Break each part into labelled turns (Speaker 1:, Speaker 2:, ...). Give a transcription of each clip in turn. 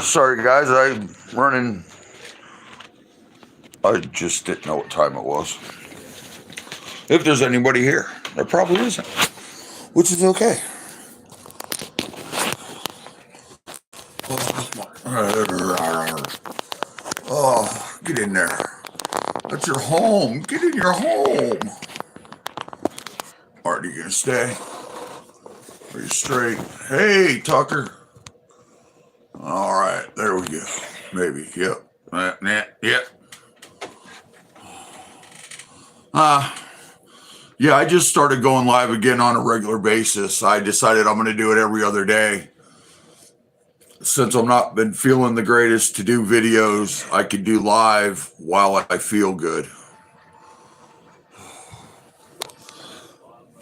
Speaker 1: Sorry, guys. I'm running. I just didn't know what time it was. If there's anybody here, there probably isn't, which is okay. Oh, get in there. That's your home. Get in your home. Are you gonna stay? Are you straight? Hey, Tucker. All right, there we go. Maybe. Yep. Yep. Yeah, I just started going live again on a regular basis. I decided I'm going to do it every other day. Since I'm not been feeling the greatest to do videos, I could do live while I feel good.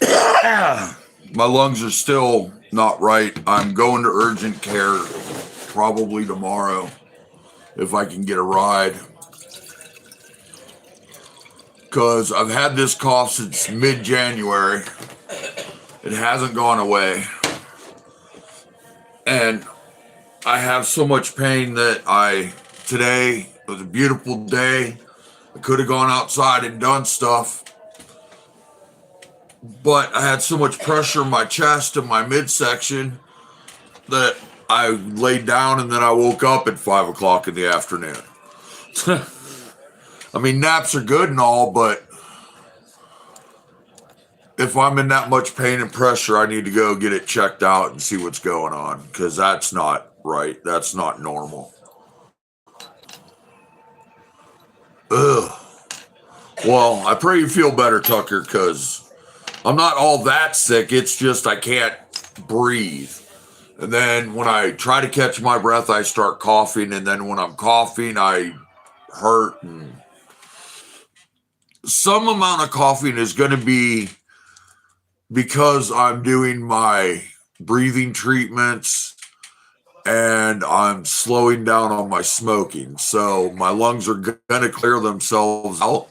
Speaker 1: My lungs are still not right. I'm going to urgent care probably tomorrow if I can get a ride. Because I've had this cough since mid-January. It hasn't gone away. And I have so much pain that today was a beautiful day. I could have gone outside and done stuff. But I had so much pressure in my chest and my midsection that I laid down and then I woke up at 5 o'clock in the afternoon. I mean, naps are good and all, but if I'm in that much pain and pressure, I need to go get it checked out and see what's going on, because that's not right. That's not normal. Ugh. Well, I pray you feel better, Tucker, because I'm not all that sick. It's just I can't breathe. And then when I try to catch my breath, I start coughing. And then when I'm coughing, I hurt. And some amount of coughing is going to be because I'm doing my breathing treatments and I'm slowing down on my smoking. So my lungs are going to clear themselves out.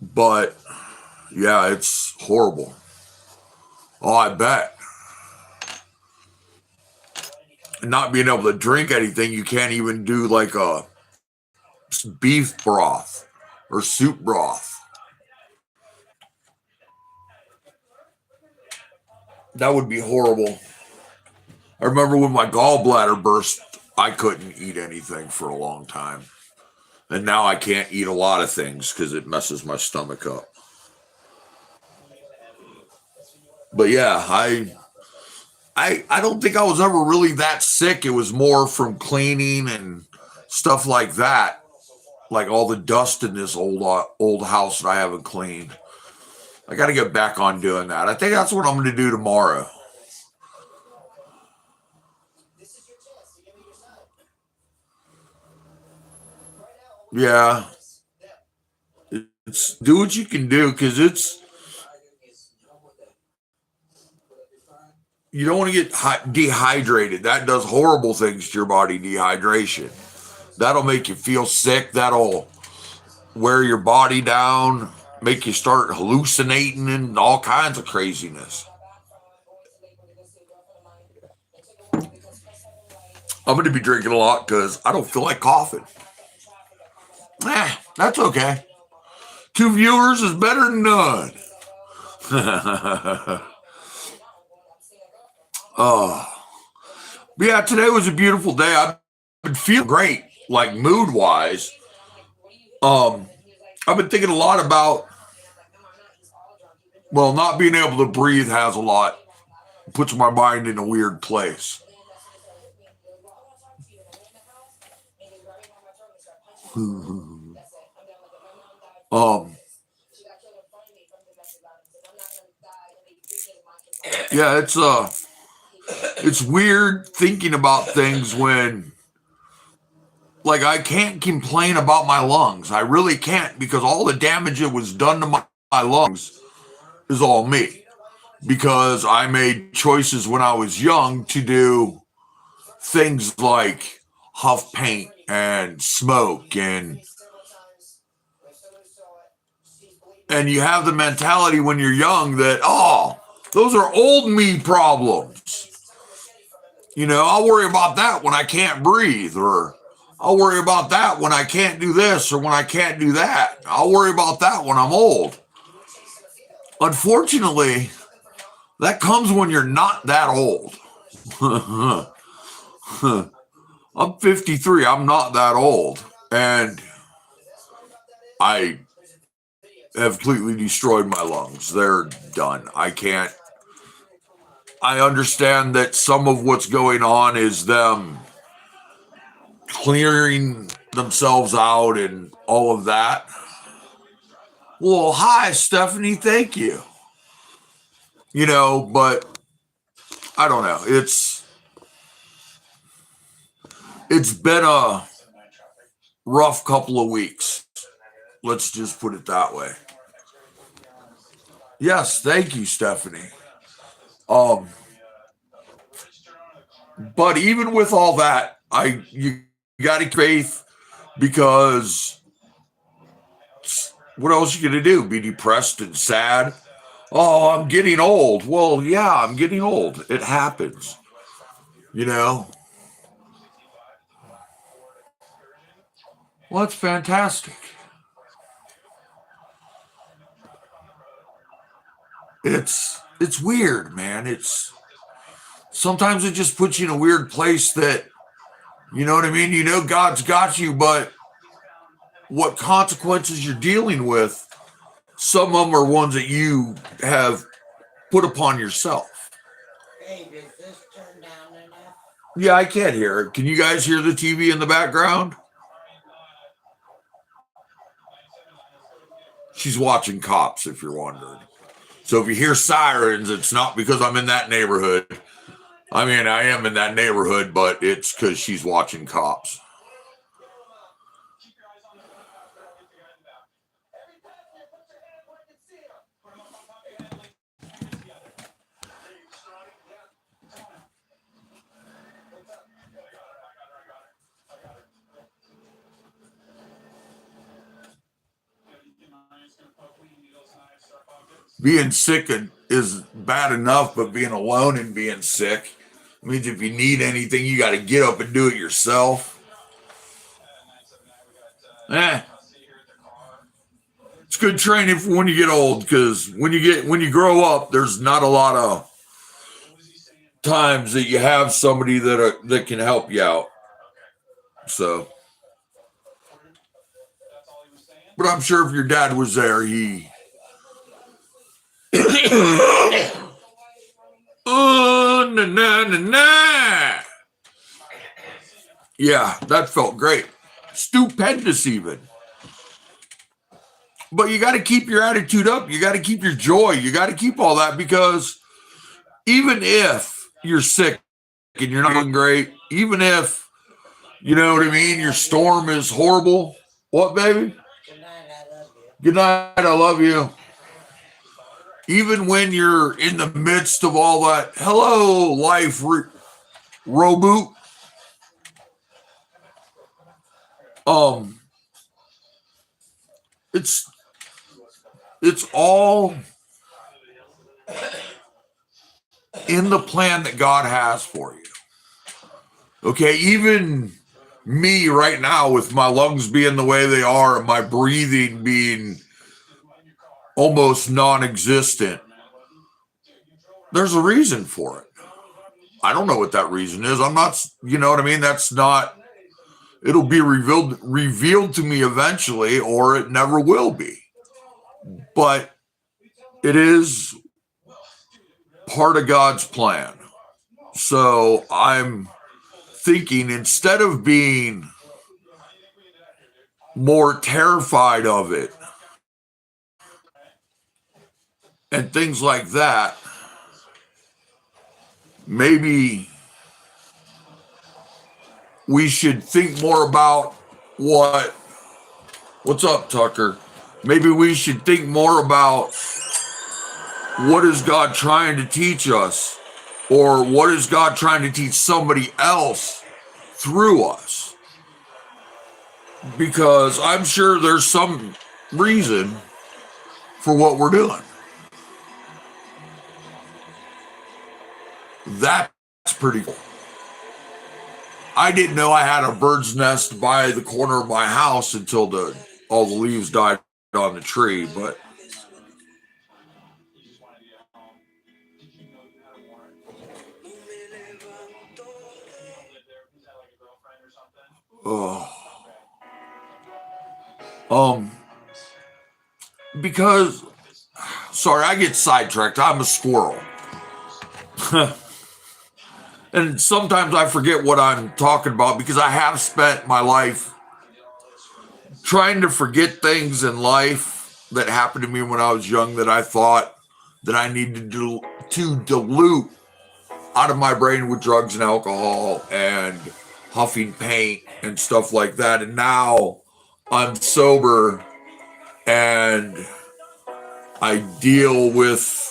Speaker 1: But yeah, it's horrible. Oh, I bet. Not being able to drink anything, you can't even do like a beef broth or soup broth. That would be horrible. I remember when my gallbladder burst, I couldn't eat anything for a long time. And now I can't eat a lot of things because it messes my stomach up. But yeah, I don't think I was ever really that sick. It was more from cleaning and stuff like that. Like all the dust in this old house that I haven't cleaned. I got to get back on doing that. I think that's what I'm going to do tomorrow. Yeah. It's do what you can do, because you don't want to get dehydrated. That does horrible things to your body, dehydration. That'll make you feel sick. That'll wear your body down, make you start hallucinating and all kinds of craziness. I'm going to be drinking a lot because I don't feel like coughing. That's okay. 2 viewers is better than none. But yeah, today was a beautiful day. I've been feeling great, like mood-wise. I've been thinking a lot about, well, not being able to breathe has a lot, puts my mind in a weird place. Yeah, it's weird thinking about things when, like, I can't complain about my lungs. I really can't, because all the damage that was done to my lungs is all me. Because I made choices when I was young to do things like huff paint and smoke, and you have the mentality when you're young that, oh, those are old me problems. I'll worry about that when I can't breathe, or I'll worry about that when I can't do this or when I can't do that. I'll worry about that when I'm old. Unfortunately, that comes when you're not that old. I'm 53. I'm not that old. And I have completely destroyed my lungs. They're done. I can't. I understand that some of what's going on is them clearing themselves out and all of that. Well, hi, Stephanie. Thank you. But I don't know. It's been a rough couple of weeks. Let's just put it that way. Yes, thank you, Stephanie. Um, but even with all that, you got to keep faith, because what else are you gonna do? Be depressed and sad? Oh, I'm getting old. Well, yeah, I'm getting old. It happens. You know. Well, that's fantastic. It's weird, man. It's sometimes it just puts you in a weird place that, you know what I mean? God's got you, but what consequences you're dealing with, some of them are ones that you have put upon yourself.
Speaker 2: Hey, does this turn down enough?
Speaker 1: Yeah, I can't hear it. Can you guys hear the TV in the background? She's watching Cops, if you're wondering. So if you hear sirens, it's not because I'm in that neighborhood. I mean, I am in that neighborhood, but it's because she's watching Cops. Being sick is bad enough, but being alone and being sick means if you need anything, you got to get up and do it yourself. It's good training for when you get old, because when you grow up, there's not a lot of times that you have somebody that can help you out. So, but I'm sure if your dad was there, he. Oh, na na na na. Yeah, that felt great. Stupendous, even. But you got to keep your attitude up. You got to keep your joy. You got to keep all that, because even if you're sick and you're not doing great, even if, you know what I mean, your storm is horrible. What, baby?
Speaker 2: Good night, I love you.
Speaker 1: Good night, I love you. Even when you're in the midst of all that, hello, life reboot. It's all in the plan that God has for you. Okay, even me right now, with my lungs being the way they are and my breathing being almost non-existent, there's a reason for it. I don't know what that reason is. I'm not, you know what I mean? That's not, it'll be revealed to me eventually, or it never will be. But it is part of God's plan. So I'm thinking, instead of being more terrified of it and things like that, maybe we should think more about what's up, Tucker? Maybe we should think more about what is God trying to teach us, or what is God trying to teach somebody else through us. Because I'm sure there's some reason for what we're doing. That's pretty cool. I didn't know I had a bird's nest by the corner of my house until all the leaves died on the tree. But oh, um, because sorry, I get sidetracked. I'm a squirrel. And sometimes I forget what I'm talking about because I have spent my life trying to forget things in life that happened to me when I was young that I thought that I needed to dilute out of my brain with drugs and alcohol and huffing paint and stuff like that. And now I'm sober and I deal with,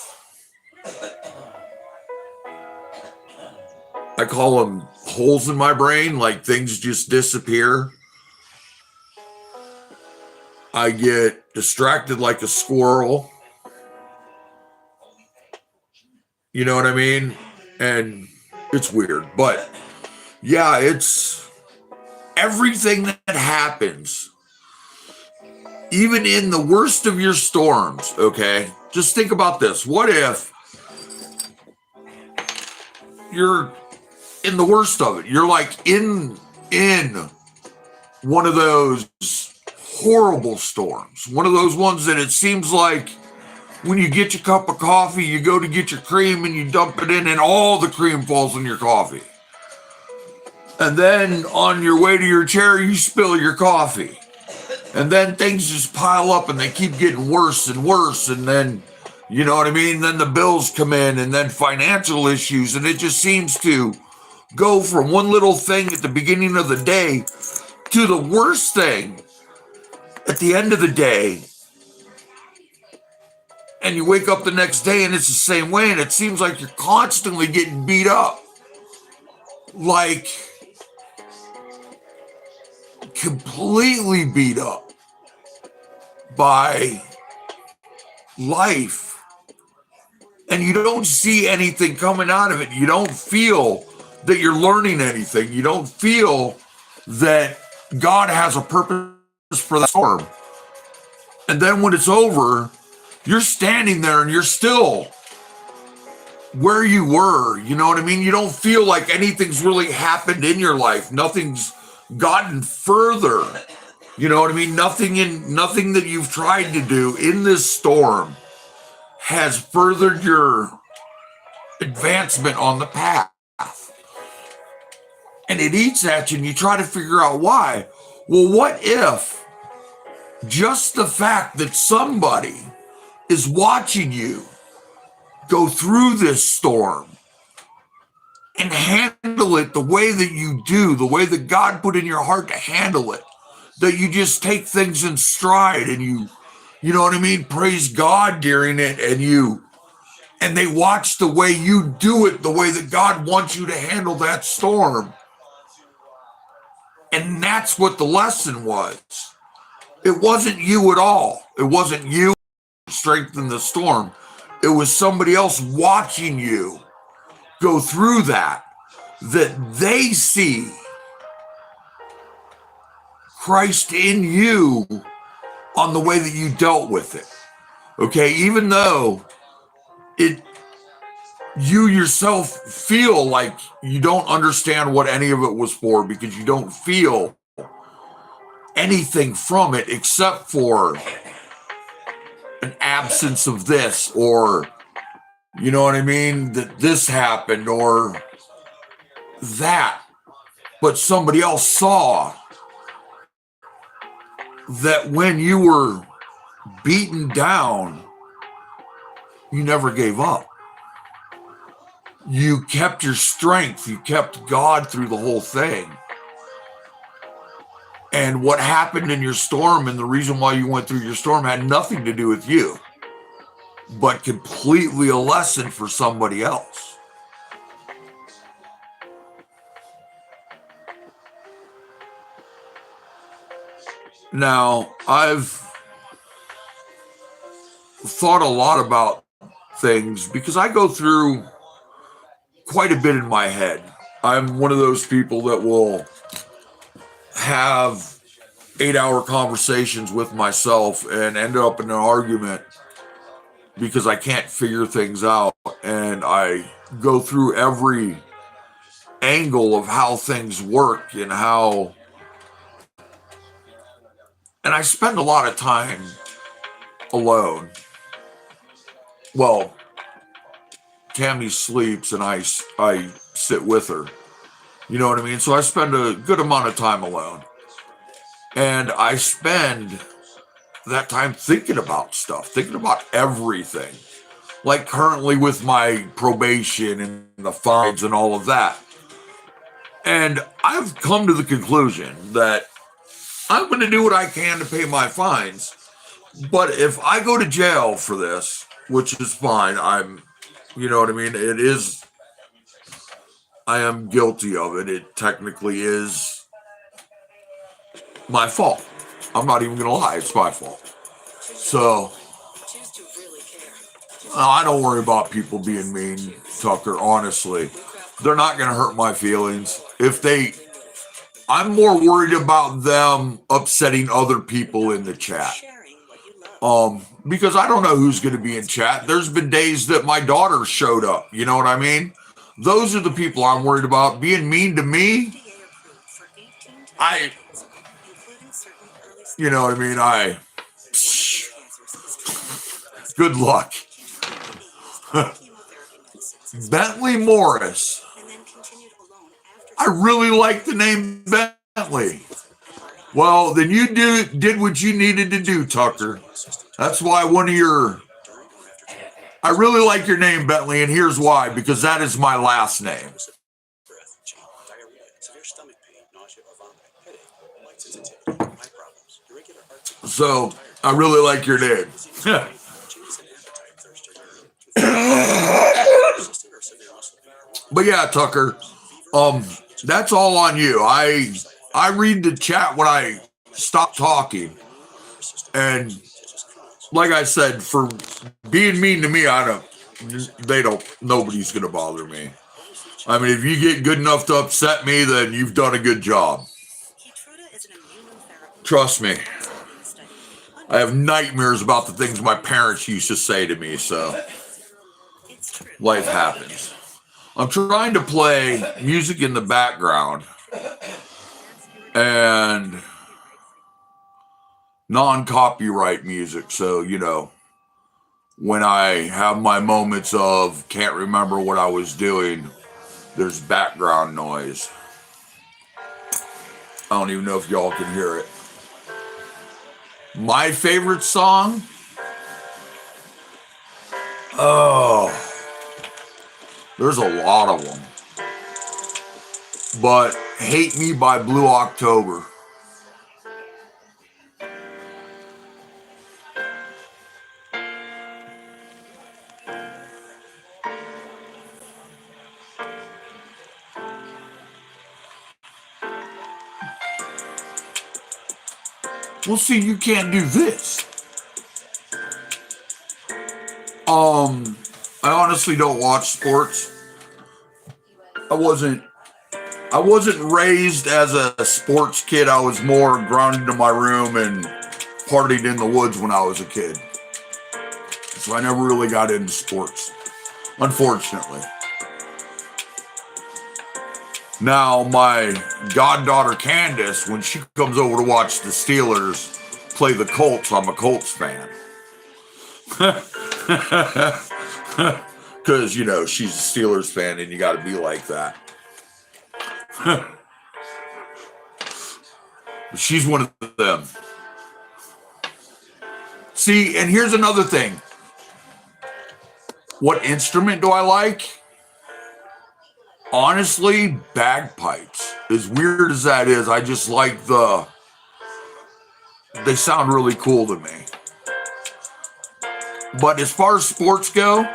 Speaker 1: I call them holes in my brain, like things just disappear. I get distracted like a squirrel. You know what I mean? And it's weird. But yeah, it's everything that happens, even in the worst of your storms, okay? Just think about this. What if you're in the worst of it? You're like in one of those horrible storms, one of those ones that it seems like when you get your cup of coffee, you go to get your cream and you dump it in and all the cream falls in your coffee. And then on your way to your chair, you spill your coffee. And then things just pile up and they keep getting worse and worse. And then, you know what I mean? Then the bills come in and then financial issues. And it just seems to go from one little thing at the beginning of the day to the worst thing at the end of the day. And you wake up the next day and it's the same way. And it seems like you're constantly getting beat up. Like completely beat up by life, and you don't see anything coming out of it. You don't feel that you're learning anything. You don't feel that God has a purpose for that storm. And then when it's over, you're standing there and you're still where you were. You know what I mean? You don't feel like anything's really happened in your life. Nothing's gotten further. You know what I mean? Nothing that you've tried to do in this storm has furthered your advancement on the path. And it eats at you and you try to figure out why. Well, what if just the fact that somebody is watching you go through this storm and handle it the way that you do, the way that God put in your heart to handle it, that you just take things in stride and you know what I mean, praise God during it, and they watch the way you do it, the way that God wants you to handle that storm. And that's what the lesson was. It wasn't you at all. It wasn't you strengthening the storm. It was somebody else watching you go through that they see Christ in you on the way that you dealt with it. Okay, even though you yourself feel like you don't understand what any of it was for because you don't feel anything from it except for an absence of this, or you know what I mean, that this happened or that, but somebody else saw that when you were beaten down, you never gave up. You kept your strength. You kept God through the whole thing. And what happened in your storm and the reason why you went through your storm had nothing to do with you, but completely a lesson for somebody else. Now, I've thought a lot about things because I go through quite a bit in my head. I'm one of those people that will have 8-hour conversations with myself and end up in an argument because I can't figure things out. And I go through every angle of how things work and I spend a lot of time alone. Well, Tammy sleeps and I sit with her. You know what I mean? So I spend a good amount of time alone. And I spend that time thinking about stuff, thinking about everything. Like currently with my probation and the fines and all of that. And I've come to the conclusion that I'm going to do what I can to pay my fines. But if I go to jail for this, which is fine, you know what I mean? I am guilty of it. It technically is my fault. I'm not even going to lie. It's my fault. So, I don't worry about people being mean, Tucker, honestly. They're not going to hurt my feelings. I'm more worried about them upsetting other people in the chat. Because I don't know who's going to be in chat. There's been days that my daughter showed up. You know what I mean? Those are the people I'm worried about. Being mean to me, you know what I mean? Good luck. Bentley Morris. I really like the name Bentley. Well, then you did what you needed to do, Tucker. That's why I really like your name, Bentley, and here's why, because that is my last name. So, I really like your name. But yeah, Tucker, that's all on you. I read the chat when I stop talking. And like I said, for being mean to me, nobody's going to bother me. I mean, if you get good enough to upset me, then you've done a good job. Trust me. I have nightmares about the things my parents used to say to me, so life happens. I'm trying to play music in the background and non-copyright music, so, you know, when I have my moments of can't remember what I was doing, there's background noise. I don't even know if y'all can hear it. My favorite song? Oh, there's a lot of them. But Hate Me by Blue October. Well, see, you can't do this. I honestly don't watch sports. I wasn't raised as a sports kid. I was more grounded in my room and partied in the woods when I was a kid. So I never really got into sports, unfortunately. Now, my goddaughter Candace, when she comes over to watch the Steelers play the Colts, I'm a Colts fan. Because, you know, she's a Steelers fan and you got to be like that. She's one of them. See, and here's another thing. What instrument do I like? Honestly, bagpipes. As weird as that is, I just like they sound really cool to me. But as far as sports go,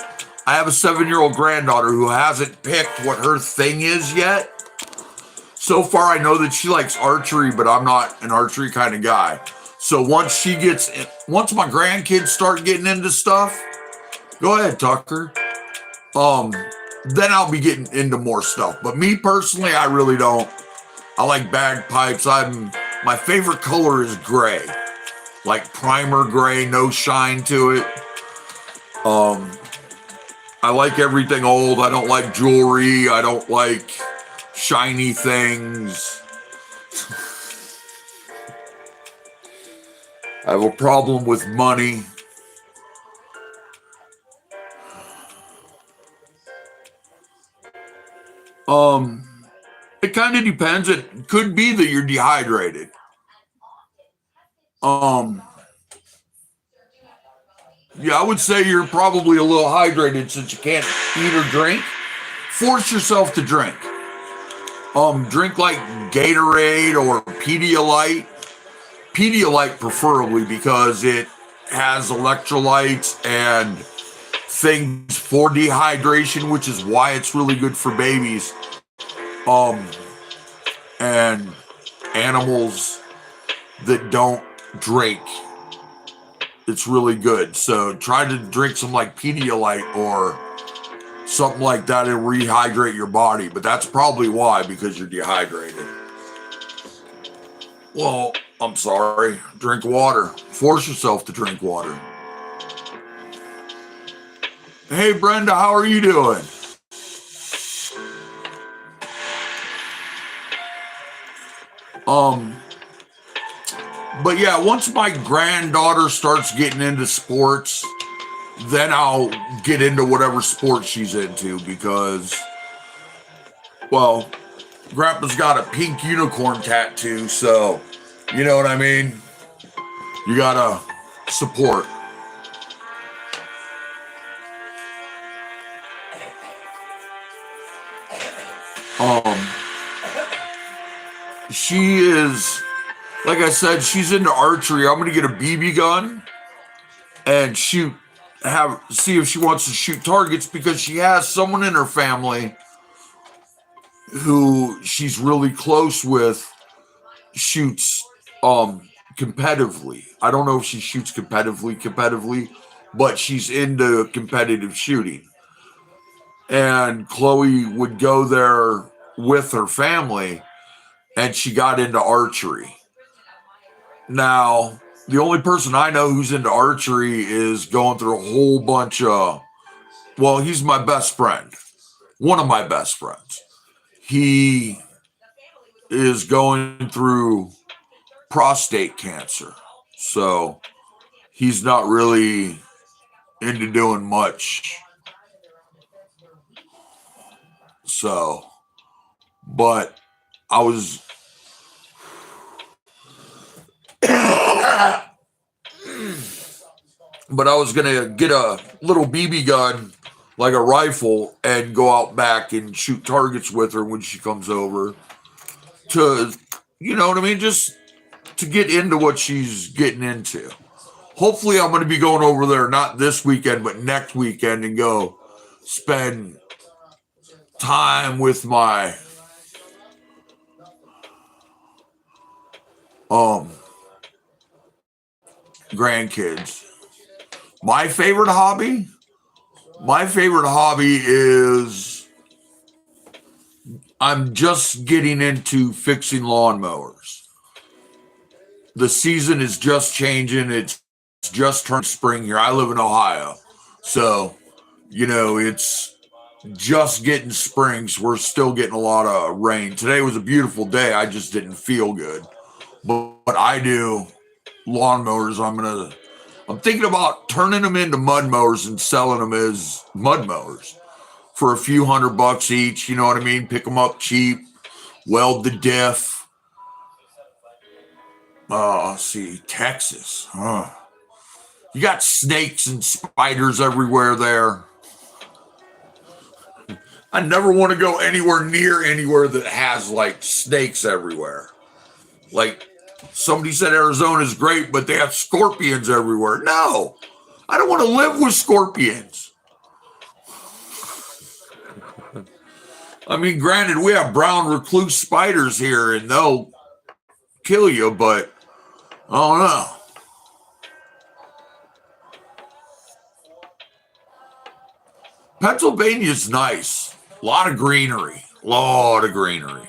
Speaker 1: I have a 7-year-old granddaughter who hasn't picked what her thing is yet. So far, I know that she likes archery, but I'm not an archery kind of guy. So once my grandkids start getting into stuff, go ahead, Tucker. then I'll be getting into more stuff. But me personally, I really don't. I like bagpipes. My favorite color is gray, like primer gray, no shine to it. I like everything old. I don't like jewelry. I don't like shiny things. I have a problem with money. It kind of depends. It could be that you're dehydrated. Um, yeah, I would say you're probably a little hydrated since you can't eat or drink. Force yourself to drink. Drink like Gatorade or Pedialyte. Pedialyte preferably because it has electrolytes and things for dehydration, which is why it's really good for babies. And animals that don't drink. It's really good. So try to drink some like Pedialyte or something like that and rehydrate your body. But that's probably why, because you're dehydrated. Well, I'm sorry. Drink water. Force yourself to drink water. Hey, Brenda, how are you doing? But yeah, once my granddaughter starts getting into sports, then I'll get into whatever sport she's into because, well, Grandpa's got a pink unicorn tattoo, so you know what I mean? You gotta support. She is, like I said, she's into archery. I'm gonna get a BB gun and see if she wants to shoot targets because she has someone in her family who she's really close with shoots competitively. I don't know if she shoots competitively, but she's into competitive shooting. And Chloe would go there with her family and she got into archery. Now, the only person I know who's into archery is going through a whole bunch of, well, he's my best friend, one of my best friends. He is going through prostate cancer. So he's not really into doing much. So, but I was, gonna get a little BB gun, like a rifle, and go out back and shoot targets with her when she comes over. To, you know what I mean? Just to get into what she's getting into. Hopefully, I'm going to be going over there not this weekend, but next weekend and go spend time with my grandkids. My favorite hobby is I'm just getting into fixing lawnmowers. The season is just changing. It's just turned spring here. I live in Ohio. So, it's just getting spring. So we're still getting a lot of rain. Today was a beautiful day. I just didn't feel good. But I do lawnmowers. I'm thinking about turning them into mud mowers and selling them as mud mowers for a few $100 each. You know what I mean? Pick them up cheap, weld the diff. Let's see, Texas. You got snakes and spiders everywhere there. I never want to go anywhere near anywhere that has like snakes everywhere. Like somebody said Arizona's great, but they have scorpions everywhere. No, I don't want to live with scorpions. I mean, granted, we have brown recluse spiders here and they'll kill you, but I don't know. Pennsylvania's nice. A lot of greenery. Lot of greenery.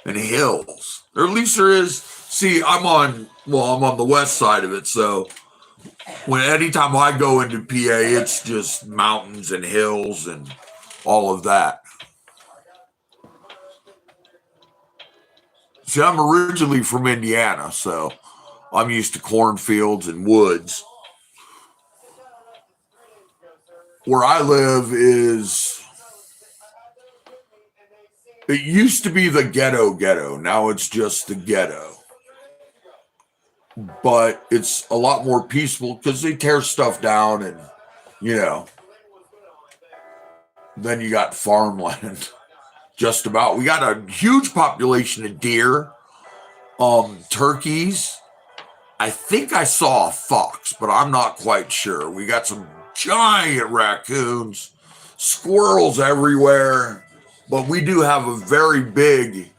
Speaker 1: And hills. Or at least there is. See, I'm on the west side of it, so anytime I go into PA, it's just mountains and hills and all of that. See, I'm originally from Indiana, so I'm used to cornfields and woods. Where I live it used to be the ghetto. Now it's just the ghetto. But it's a lot more peaceful because they tear stuff down and, then you got farmland. Just about. We got a huge population of deer, turkeys. I think I saw a fox, but I'm not quite sure. We got some giant raccoons, squirrels everywhere, but we do have a very big,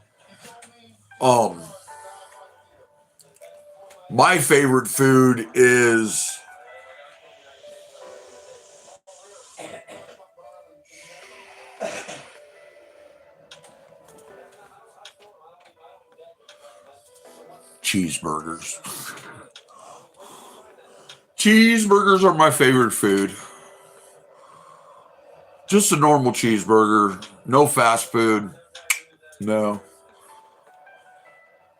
Speaker 1: my favorite food is cheeseburgers. Cheeseburgers are my favorite food. Just a normal cheeseburger. No fast food. No.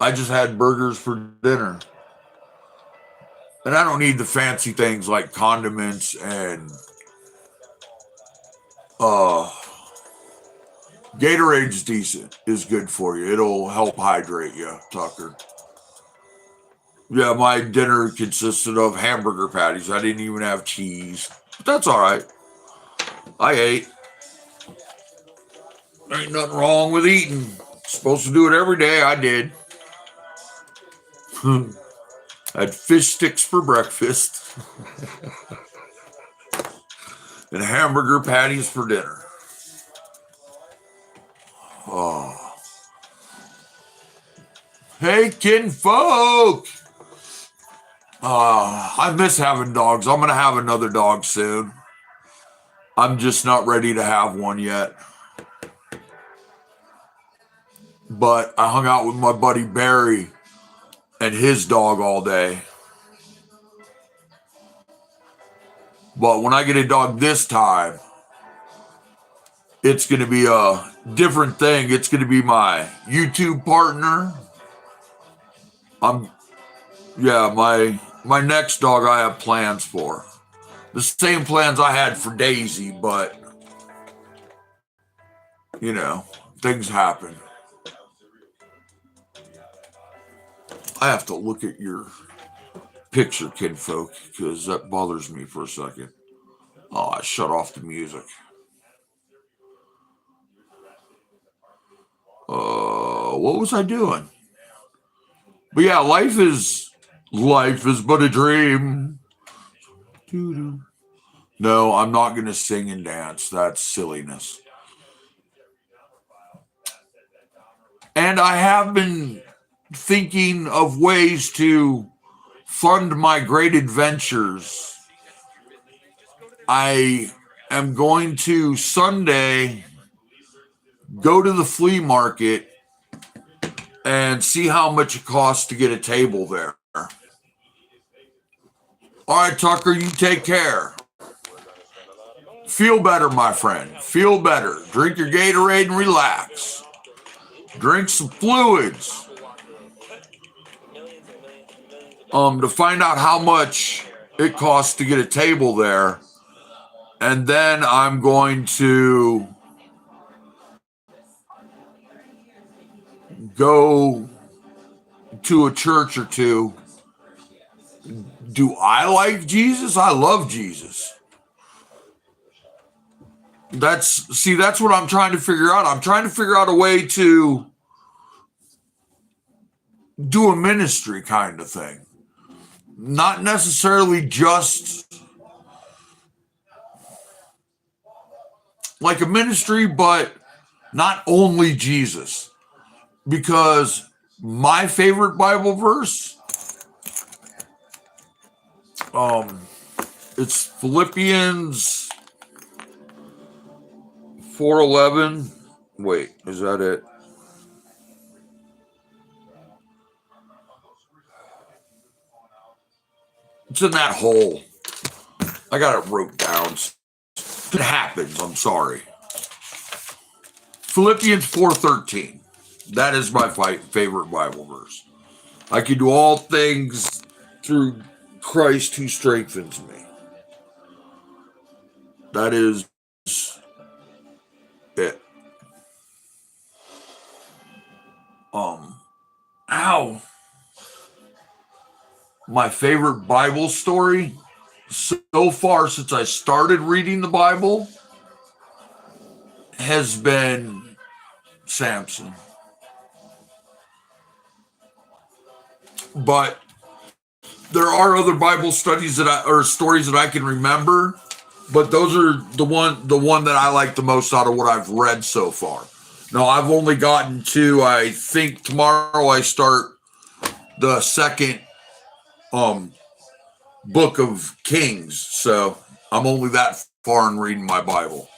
Speaker 1: I just had burgers for dinner. And I don't need the fancy things like condiments and Gatorade's decent. Is good for you. It'll help hydrate you, Tucker. Yeah, my dinner consisted of hamburger patties. I didn't even have cheese. But that's all right. I ate. Ain't nothing wrong with eating. Supposed to do it every day. I did. I had fish sticks for breakfast. And hamburger patties for dinner. Oh. Hey, kinfolk! I miss having dogs. I'm going to have another dog soon. I'm just not ready to have one yet. But I hung out with my buddy Barry and his dog all day. But when I get a dog this time, it's going to be a different thing. It's going to be my YouTube partner. My next dog I have plans for. The same plans I had for Daisy, but, things happen. I have to look at your picture, kinfolk, because that bothers me for a second. Oh, I shut off the music. What was I doing? But yeah, life is but a dream. No, I'm not going to sing and dance. That's silliness. And I have been thinking of ways to fund my great adventures. I am going to Sunday go to the flea market and see how much it costs to get a table there. All right, Tucker, you take care. Feel better, my friend. Feel better. Drink your Gatorade and relax. Drink some fluids. To find out how much it costs to get a table there. And then I'm going to go to a church or two. Do I like Jesus? I love Jesus. That's what I'm trying to figure out. I'm trying to figure out a way to do a ministry kind of thing. Not necessarily just like a ministry, but not only Jesus. Because my favorite Bible verse It's Philippians 4:11. Wait, is that it? It's in that hole. I got it wrote down. It happens. I'm sorry. Philippians 4:13. That is my favorite Bible verse. I can do all things through Christ who strengthens me. That is it. Ow. My favorite Bible story so far since I started reading the Bible has been Samson. But there are other Bible studies or stories that I can remember, but those are the one that I like the most out of what I've read so far. Now I've only gotten to, I think tomorrow I start the second book of Kings, so I'm only that far in reading my Bible.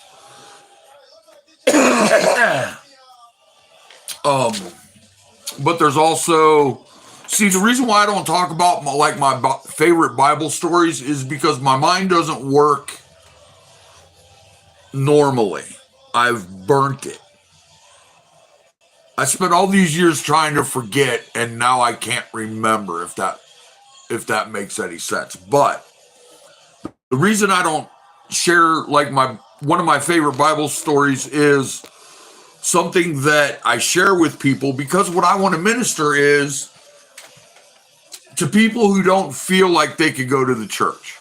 Speaker 1: But there's also, see, the reason why I don't talk about my favorite Bible stories is because my mind doesn't work normally. I've burnt it. I spent all these years trying to forget, and now I can't remember, if that makes any sense. But the reason I don't share one of my favorite Bible stories is something that I share with people, because what I want to minister is to people who don't feel like they could go to the church.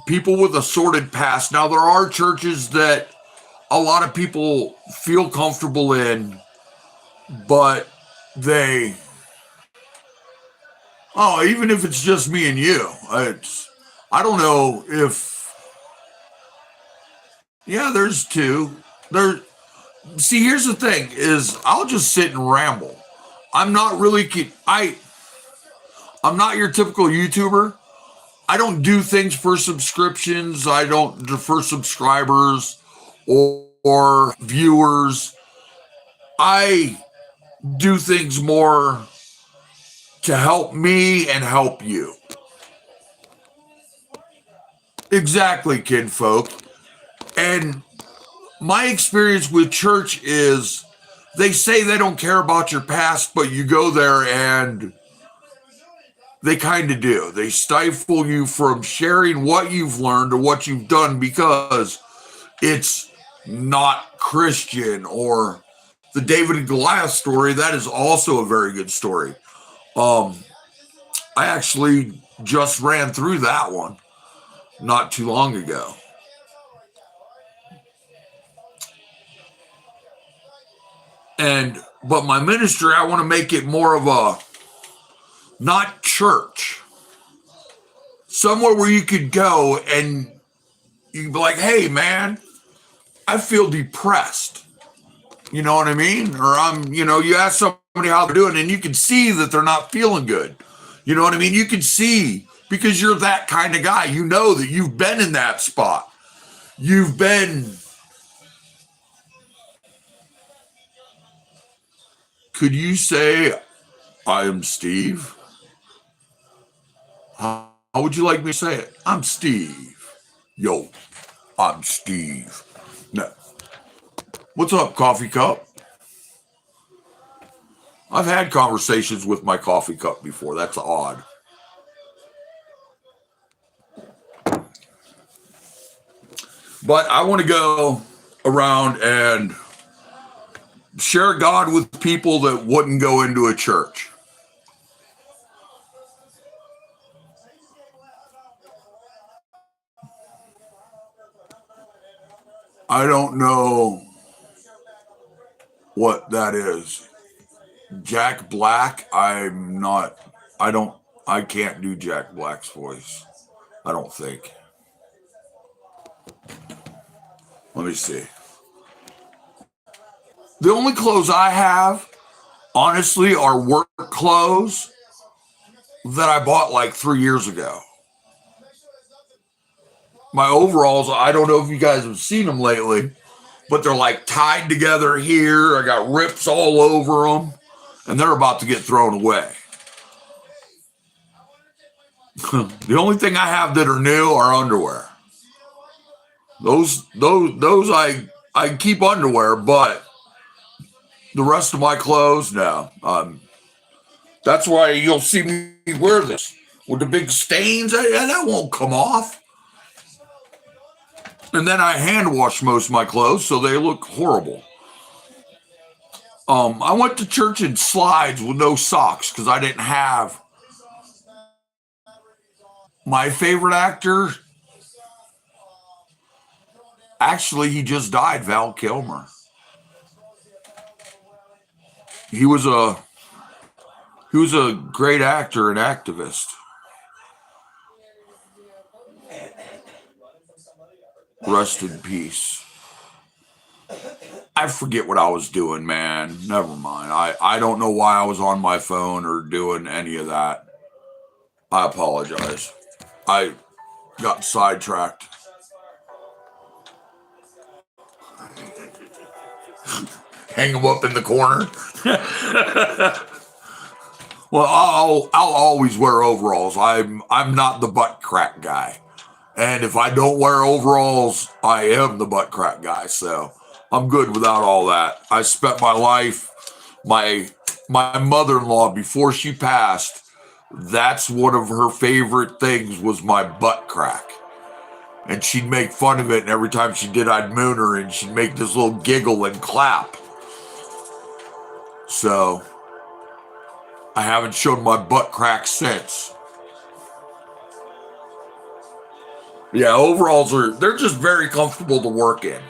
Speaker 1: People with a sordid past. Now, there are churches that a lot of people feel comfortable in, but even if it's just me and you, I don't know if, there's two. See, here's the thing is I'll just sit and ramble. I'm not really, I'm not your typical YouTuber. I don't do things for subscriptions. I don't for subscribers or viewers. I do things more to help me and help you. Exactly, kinfolk. And my experience with church is they say they don't care about your past, but you go there and they kind of do. They stifle you from sharing what you've learned or what you've done because it's not Christian. Or the David and Goliath story, that is also a very good story. I actually just ran through that one not too long ago. But my ministry, I want to make it more of a, not church, somewhere where you could go and you could be like, hey man, I feel depressed. You know what I mean? Or you ask somebody how they're doing and you can see that they're not feeling good. You know what I mean? You can see, because you're that kind of guy. You know that you've been in that spot. You've been, could you say, I am Steve? How would you like me to say it? I'm Steve. Yo, I'm Steve. No. What's up, coffee cup? I've had conversations with my coffee cup before. That's odd. But I want to go around and share God with people that wouldn't go into a church. I don't know what that is. Jack Black, I can't do Jack Black's voice. I don't think. Let me see. The only clothes I have, honestly, are work clothes that I bought like 3 years ago. My overalls, I don't know if you guys have seen them lately, but they're like tied together here. I got rips all over them, and they're about to get thrown away. The only thing I have that are new are underwear. Those I keep underwear, but the rest of my clothes, no. That's why you'll see me wear this with the big stains. That won't come off. And then I hand wash most of my clothes, so they look horrible. I went to church in slides with no socks because I didn't have my favorite actor. Actually, he just died, Val Kilmer. He was a great actor and activist. Rest in peace. I forget what I was doing, man. Never mind. I don't know why I was on my phone or doing any of that. I apologize. I got sidetracked. Hang them up in the corner. Well, I'll always wear overalls. I'm not the butt crack guy. And if I don't wear overalls, I am the butt crack guy. So I'm good without all that. I spent my life, my mother-in-law, before she passed, that's one of her favorite things was my butt crack. And she'd make fun of it, and every time she did, I'd moon her, and she'd make this little giggle and clap. So I haven't shown my butt crack since. Yeah, overalls they're just very comfortable to work in.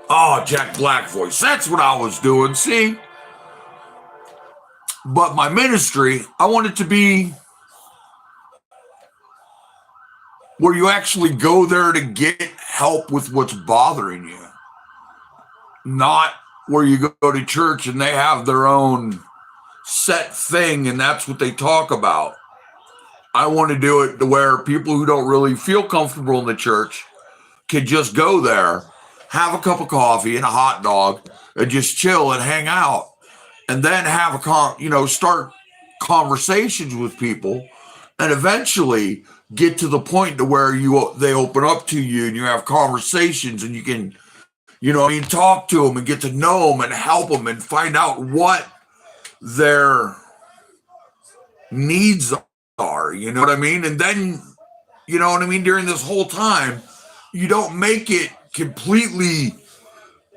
Speaker 1: Oh, Jack Black voice. That's what I was doing, see? But my ministry, I want it to be where you actually go there to get help with what's bothering you. Not where you go to church and they have their own set thing and that's what they talk about. I want to do it to where people who don't really feel comfortable in the church can just go there, have a cup of coffee and a hot dog, and just chill and hang out, and then have start conversations with people, and eventually get to the point to where they open up to you and you have conversations and you can, talk to them and get to know them and help them and find out what their needs are, you know what I mean? And then, you know what I mean, during this whole time, you don't make it completely,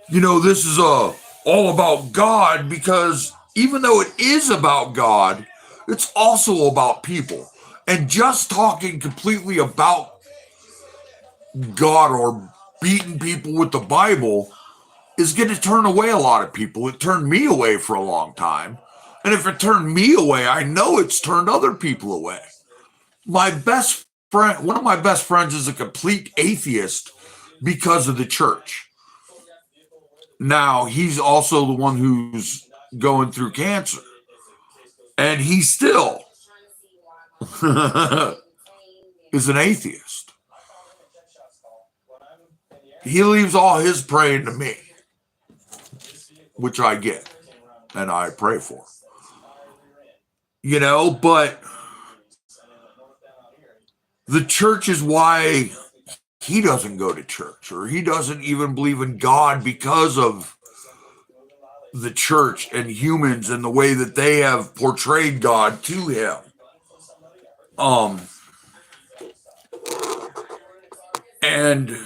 Speaker 1: this is all about God, because even though it is about God, it's also about people. And just talking completely about God or beating people with the Bible is going to turn away a lot of people. It turned me away for a long time. And if it turned me away, I know it's turned other people away. My best friend, one of my best friends, is a complete atheist because of the church. Now, he's also the one who's going through cancer. And he still is an atheist. He leaves all his praying to me, which I get and I pray for. But the church is why he doesn't go to church, or he doesn't even believe in God because of the church and humans and the way that they have portrayed God to him. And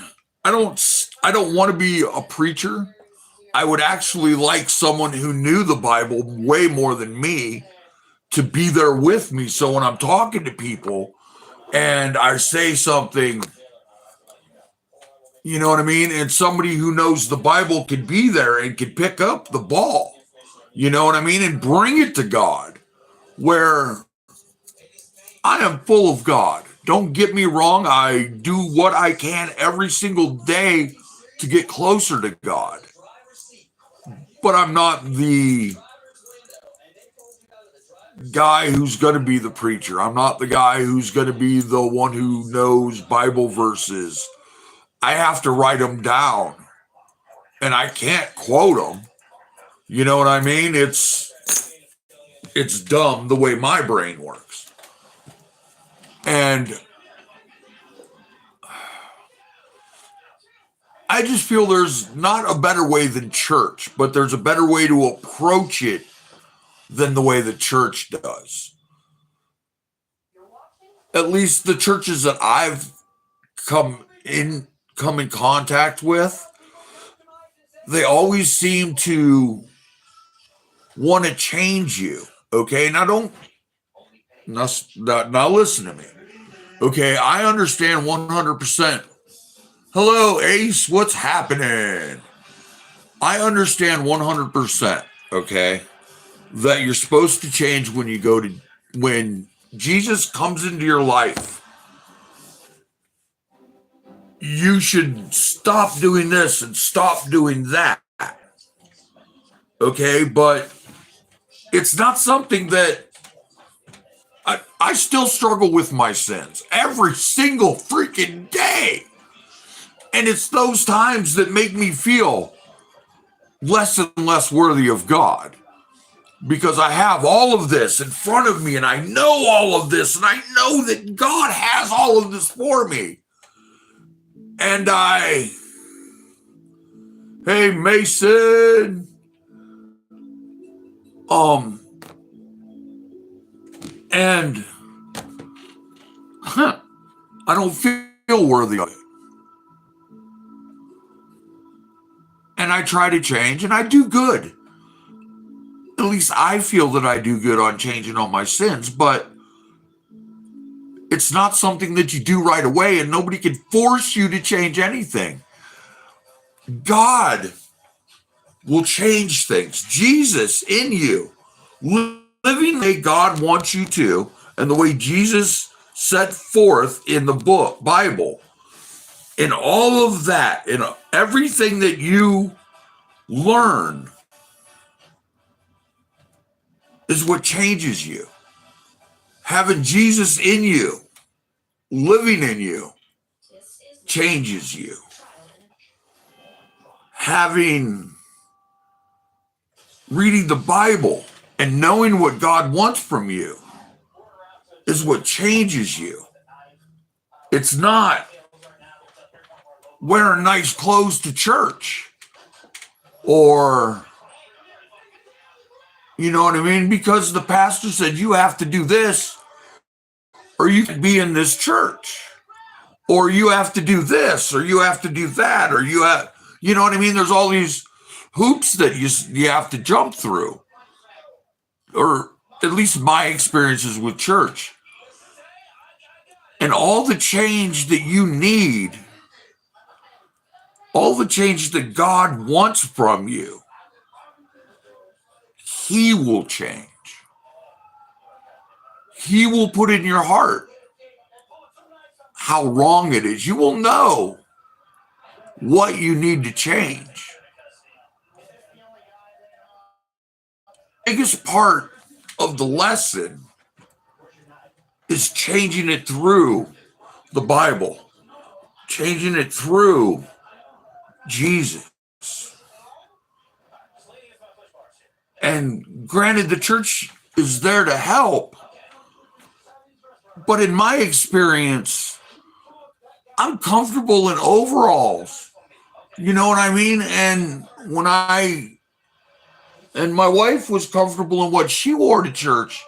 Speaker 1: I don't want to be a preacher. I would actually like someone who knew the Bible way more than me to be there with me. So when I'm talking to people and I say something, you know what I mean? And somebody who knows the Bible could be there and could pick up the ball, you know what I mean? And bring it to God, where I am full of God. Don't get me wrong. I do what I can every single day to get closer to God. But I'm not the guy who's going to be the preacher. I'm not the guy who's going to be the one who knows Bible verses. I have to write them down, and I can't quote them. You know what I mean? It's dumb the way my brain works. And I just feel there's not a better way than church, but there's a better way to approach it than the way the church does. At least the churches that I've come in contact with, they always seem to want to change you. Okay, now now listen to me. Okay, I understand 100%. Hello, Ace, what's happening? I understand 100%, okay, that you're supposed to change when Jesus comes into your life. You should stop doing this and stop doing that. Okay, but it's not something that I still struggle with my sins every single freaking day. And it's those times that make me feel less and less worthy of God, because I have all of this in front of me and I know all of this and I know that God has all of this for me. And hey, Mason, and I don't feel worthy of it. And I try to change and I do good. At least I feel that I do good on changing all my sins, but it's not something that you do right away, and nobody can force you to change anything. God will change things. Jesus in you, living the way God wants you to, and the way Jesus set forth in the Bible, in all of that, in everything that you learn, is what changes you. Having Jesus in you, living in you, changes you. Reading the Bible and knowing what God wants from you is what changes you. It's not wearing nice clothes to church, or, you know what I mean? Because the pastor said you have to do this, or you can be in this church, or you have to do this, or you have to do that, or you know what I mean? There's all these hoops that you have to jump through, or at least my experiences with church. And all the change that you need, all the change that God wants from you, He will change. He will put in your heart how wrong it is. You will know what you need to change. The biggest part of the lesson is changing it through the Bible, changing it through Jesus. And granted, the church is there to help, but in my experience, I'm comfortable in overalls. You know what I mean? And my wife was comfortable in what she wore to church,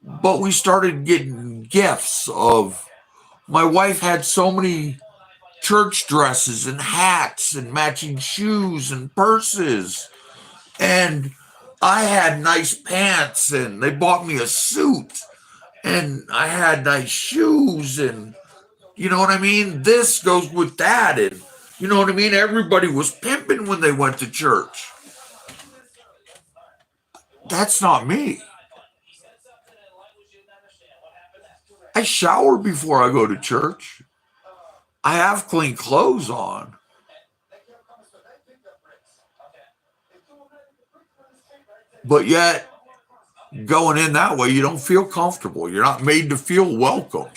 Speaker 1: but we started getting gifts of, my wife had so many church dresses and hats and matching shoes and purses. And I had nice pants, and they bought me a suit, and I had nice shoes, and you know what I mean? This goes with that. And you know what I mean? Everybody was pimping when they went to church. That's not me. I shower before I go to church. I have clean clothes on. But yet, going in that way, you don't feel comfortable. You're not made to feel welcome.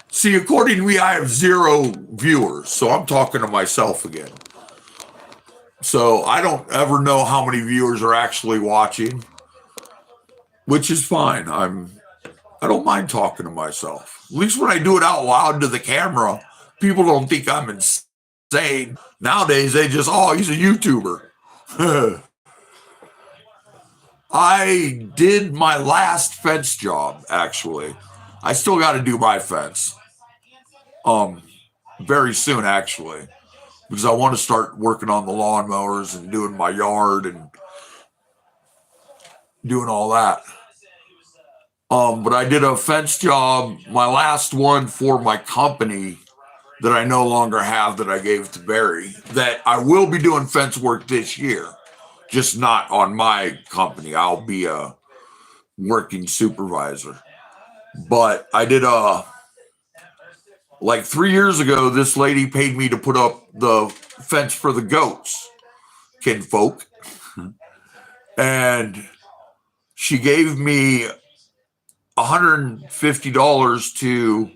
Speaker 1: See, according to me, I have 0 viewers, so I'm talking to myself again. So I don't ever know how many viewers are actually watching, which is fine. I don't mind talking to myself. At least when I do it out loud to the camera, people don't think I'm insane. Nowadays, they just, oh, he's a YouTuber. I did my last fence job, actually. I still got to do my fence. Very soon, actually, because I want to start working on the lawnmowers and doing my yard and doing all that. But I did a fence job, my last one for my company that I no longer have that I gave to Barry, that I will be doing fence work this year, just not on my company. I'll be a working supervisor. But I did like 3 years ago, this lady paid me to put up the fence for the goats, kinfolk. And she gave me $150 to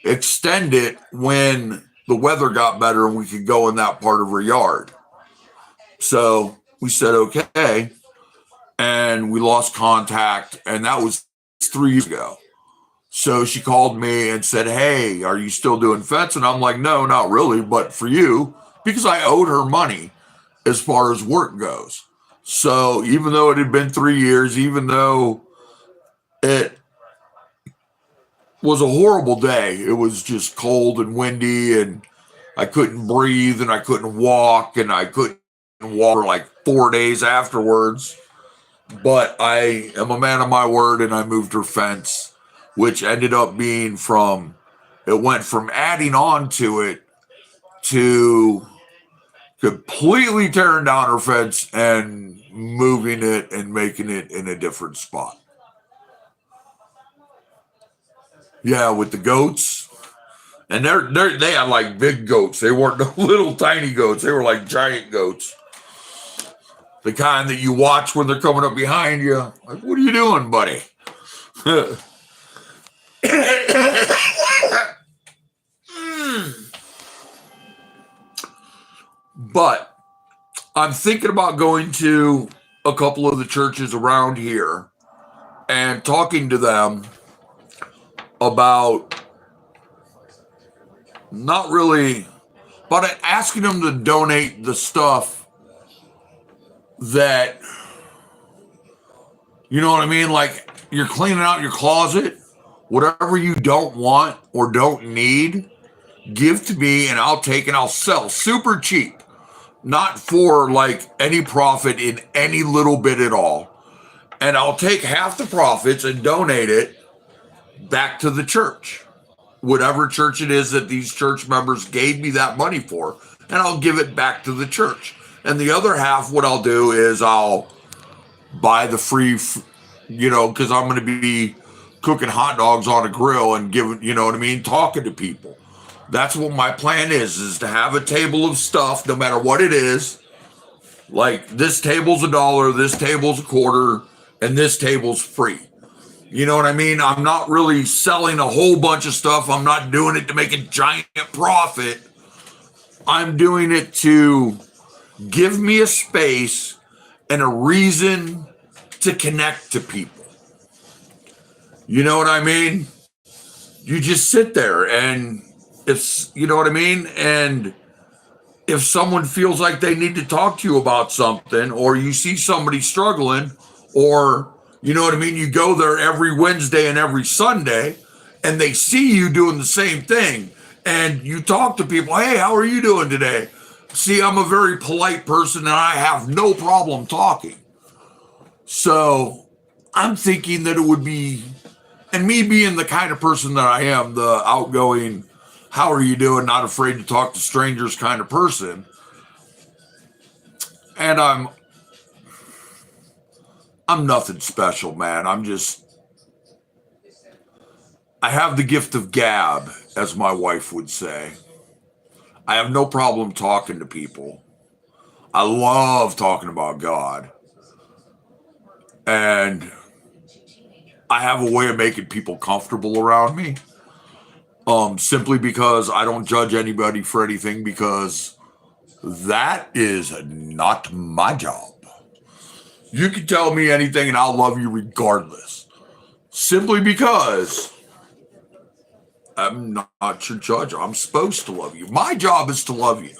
Speaker 1: extend it when the weather got better and we could go in that part of her yard. So we said, okay. And we lost contact. And that was 3 years ago. So she called me and said, hey, are you still doing fence? And I'm like, no, not really, but for you, because I owed her money as far as work goes. So even though it had been 3 years, even though it was a horrible day, it was just cold and windy and I couldn't breathe and I couldn't walk and I couldn't walk for like 4 days afterwards. But I am a man of my word and I moved her fence, which ended up being it went from adding on to it to completely tearing down her fence and moving it and making it in a different spot. Yeah, with the goats. And they had like big goats. They weren't no little tiny goats. They were like giant goats. The kind that you watch when they're coming up behind you. Like, what are you doing, buddy? But I'm thinking about going to a couple of the churches around here and talking to them about not really, but asking them to donate the stuff that, you know what I mean? Like you're cleaning out your closet, whatever you don't want or don't need, give to me and I'll take and I'll sell super cheap, not for like any profit in any little bit at all. And I'll take half the profits and donate it back to the church, whatever church it is that these church members gave me that money for, and I'll give it back to the church. And the other half, what I'll do is I'll buy the free, because I'm going to be cooking hot dogs on a grill and giving, you know what I mean, talking to people. That's what my plan is to have a table of stuff, no matter what it is. Like this table's $1, this table's $0.25, and this table's free. You know what I mean? I'm not really selling a whole bunch of stuff. I'm not doing it to make a giant profit. I'm doing it to give me a space and a reason to connect to people. You know what I mean? You just sit there and you know what I mean? And if someone feels like they need to talk to you about something, or you see somebody struggling, or you know what I mean? You go there every Wednesday and every Sunday and they see you doing the same thing and you talk to people. Hey, how are you doing today? See, I'm a very polite person and I have no problem talking. So I'm thinking that it would be, and me being the kind of person that I am, the outgoing, how are you doing? Not afraid to talk to strangers kind of person. And I'm nothing special, man. I have the gift of gab, as my wife would say. I have no problem talking to people. I love talking about God. And I have a way of making people comfortable around me. Simply because I don't judge anybody for anything, because that is not my job. You can tell me anything and I'll love you regardless. Simply because I'm not your judge. I'm supposed to love you. My job is to love you.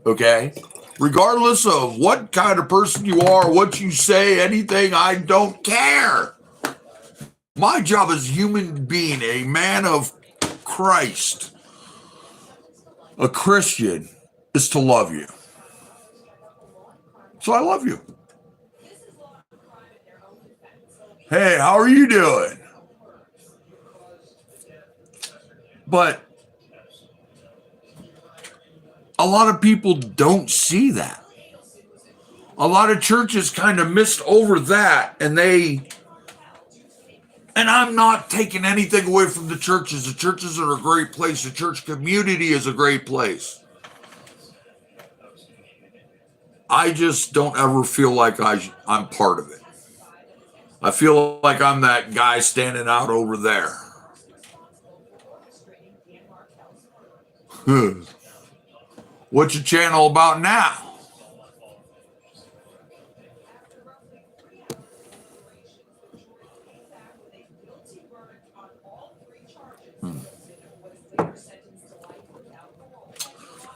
Speaker 1: Okay? Regardless of what kind of person you are, what you say, anything, I don't care. My job as a human being, a man of Christ, a Christian, is to love you. So I love you. Hey, how are you doing? But a lot of people don't see that. A lot of churches kind of missed over that, and I'm not taking anything away from the churches. The churches are a great place. The church community is a great place. I just don't ever feel like I'm part of it. I feel like I'm that guy standing out over there. What's your channel about now?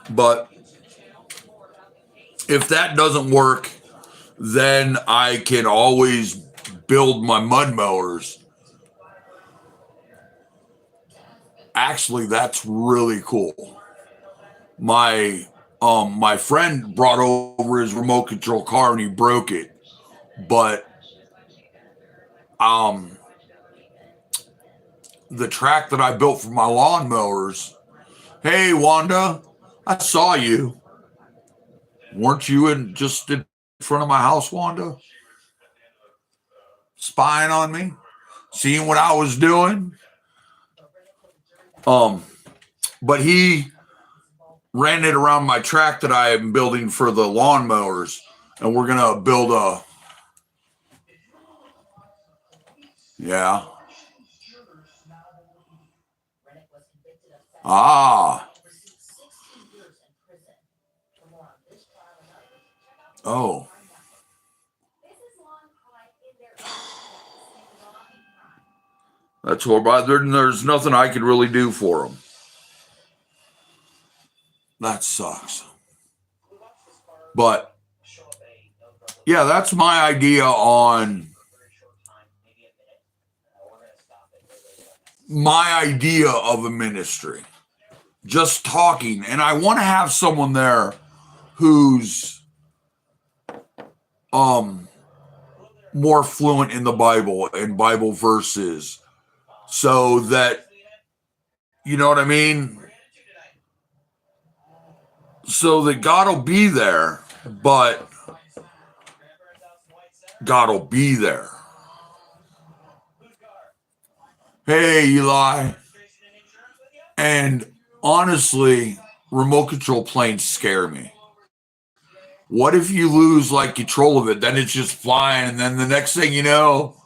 Speaker 1: But if that doesn't work, then I can always build my mud mowers. Actually, that's really cool. My friend brought over his remote control car and he broke it. But the track that I built for my lawnmowers. Hey Wanda, I saw you. Weren't you just in front of my house, Wanda? Spying on me? Seeing what I was doing? But he ran it around my track that I am building for the lawnmowers, and we're gonna build a. Yeah. Ah. Oh. That's horrible. There's nothing I could really do for him. That sucks. But yeah, that's my idea on my idea of a ministry. Just talking. And I want to have someone there who's more fluent in the Bible and Bible verses, so that, you know what I mean? So that God will be there, but God will be there. Hey, Eli. And honestly, remote control planes scare me. What if you lose like control of it? Then it's just flying, and then the next thing you know,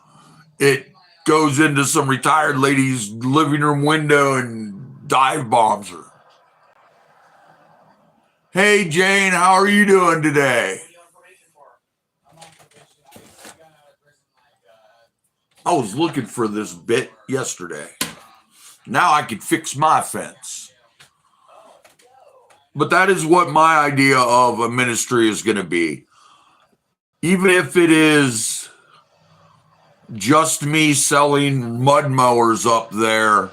Speaker 1: it goes into some retired lady's living room window and dive bombs her. Hey, Jane, how are you doing today? I was looking for this bit yesterday. Now I could fix my fence. But that is what my idea of a ministry is going to be. Even if it is just me selling mud mowers up there